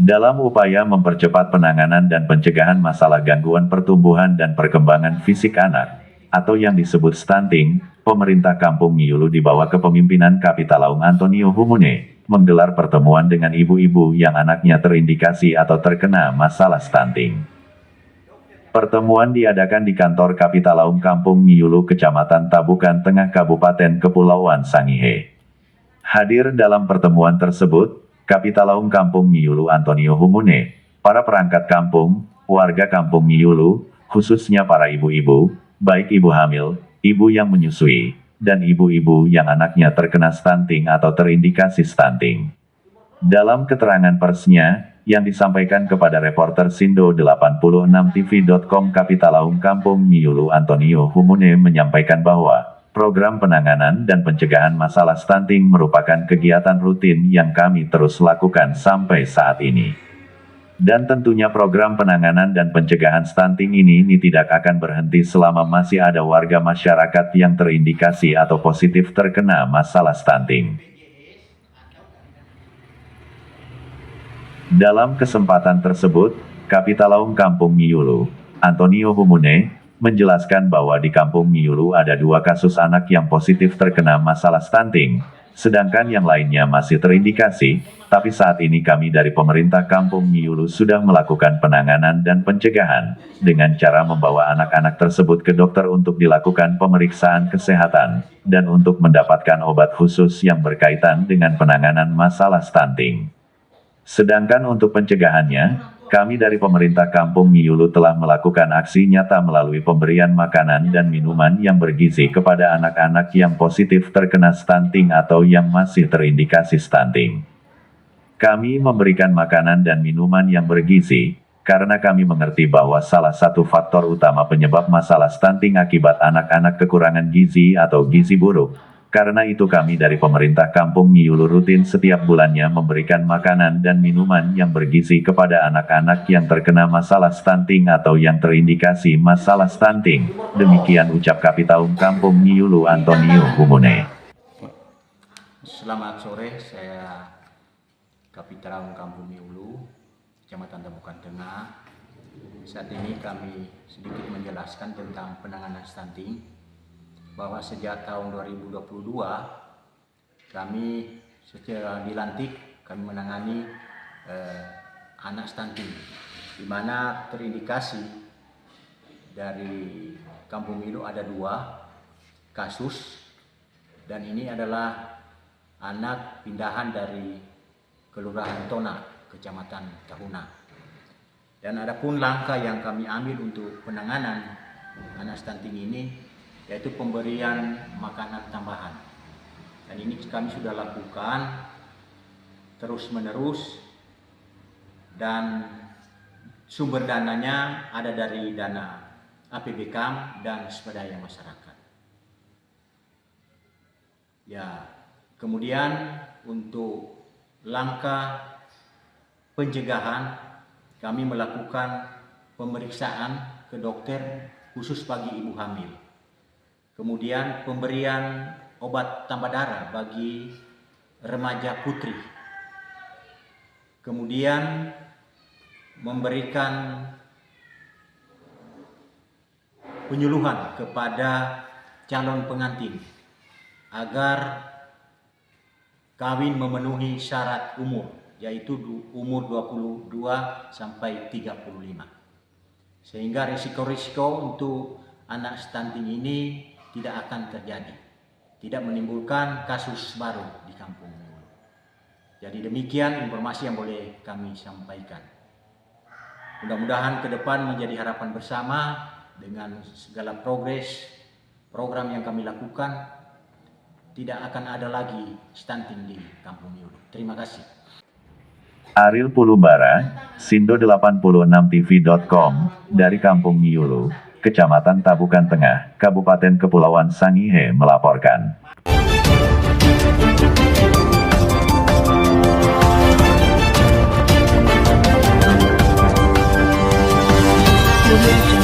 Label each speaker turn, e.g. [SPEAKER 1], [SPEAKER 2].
[SPEAKER 1] Dalam upaya mempercepat penanganan dan pencegahan masalah gangguan pertumbuhan dan perkembangan fisik anak, atau yang disebut stunting, pemerintah Kampung Miyulu di bawah kepemimpinan Kapitalaum Antonio Humune, menggelar pertemuan dengan ibu-ibu yang anaknya terindikasi atau terkena masalah stunting. Pertemuan diadakan di kantor Kapitalaum Kampung Miyulu, Kecamatan Tabukan Tengah, Kabupaten Kepulauan Sangihe. Hadir dalam pertemuan tersebut, Kapitalaum Kampung Miyulu Antonio Humune, para perangkat kampung, warga Kampung Miyulu, khususnya para ibu-ibu, baik ibu hamil, ibu yang menyusui, dan ibu-ibu yang anaknya terkena stunting atau terindikasi stunting. Dalam keterangan persnya, yang disampaikan kepada reporter Sindo 86tv.com, Kapitalaum Kampung Miyulu Antonio Humune menyampaikan bahwa program penanganan dan pencegahan masalah stunting merupakan kegiatan rutin yang kami terus lakukan sampai saat ini. Dan tentunya program penanganan dan pencegahan stunting ini tidak akan berhenti selama masih ada warga masyarakat yang terindikasi atau positif terkena masalah stunting. Dalam kesempatan tersebut, Kapitalaum Kampung Miyulu, Antonio Humune, menjelaskan bahwa di Kampung Miyulu ada 2 kasus anak yang positif terkena masalah stunting, sedangkan yang lainnya masih terindikasi, tapi saat ini kami dari pemerintah Kampung Miyulu sudah melakukan penanganan dan pencegahan, dengan cara membawa anak-anak tersebut ke dokter untuk dilakukan pemeriksaan kesehatan, dan untuk mendapatkan obat khusus yang berkaitan dengan penanganan masalah stunting. Sedangkan untuk pencegahannya, kami dari pemerintah Kampung Miyulu telah melakukan aksi nyata melalui pemberian makanan dan minuman yang bergizi kepada anak-anak yang positif terkena stunting atau yang masih terindikasi stunting. Kami memberikan makanan dan minuman yang bergizi, karena kami mengerti bahwa salah satu faktor utama penyebab masalah stunting akibat anak-anak kekurangan gizi atau gizi buruk. Karena itu kami dari pemerintah Kampung Miyulu rutin setiap bulannya memberikan makanan dan minuman yang bergizi kepada anak-anak yang terkena masalah stunting atau yang terindikasi masalah stunting. Demikian ucap Kapitalaum Kampung Miyulu Antonio Humune.
[SPEAKER 2] Selamat sore, saya Kapitalaum Kampung Miyulu, Kecamatan Tabukan Tengah. Saat ini kami sedikit menjelaskan tentang penanganan stunting, bahwa sejak tahun 2022 kami secara dilantik kami menangani anak stunting, di mana terindikasi dari Kampung Miyulu ada 2 kasus, dan ini adalah anak pindahan dari Kelurahan Tona, Kecamatan Tahuna. Dan adapun langkah yang kami ambil untuk penanganan anak stunting ini, yaitu pemberian makanan tambahan. Dan ini kami sudah lakukan terus-menerus, dan sumber dananya ada dari dana APBKAM dan swadaya masyarakat. Ya, kemudian untuk langkah pencegahan, kami melakukan pemeriksaan ke dokter khusus bagi ibu hamil. Kemudian pemberian obat tambah darah bagi remaja putri. Kemudian memberikan penyuluhan kepada calon pengantin agar kawin memenuhi syarat umur, yaitu umur 22 sampai 35. Sehingga risiko-risiko untuk anak stunting ini tidak akan terjadi, tidak menimbulkan kasus baru di Kampung Miyulu. Jadi demikian informasi yang boleh kami sampaikan. Mudah-mudahan ke depan menjadi harapan bersama dengan segala progres program yang kami lakukan, tidak akan ada lagi stunting di Kampung Miyulu. Terima kasih.
[SPEAKER 1] Ariel Pulubara, Sindo 86tv.com, dari Kampung Miyulu, Kecamatan Tabukan Tengah, Kabupaten Kepulauan Sangihe melaporkan.
[SPEAKER 3] Indonesia.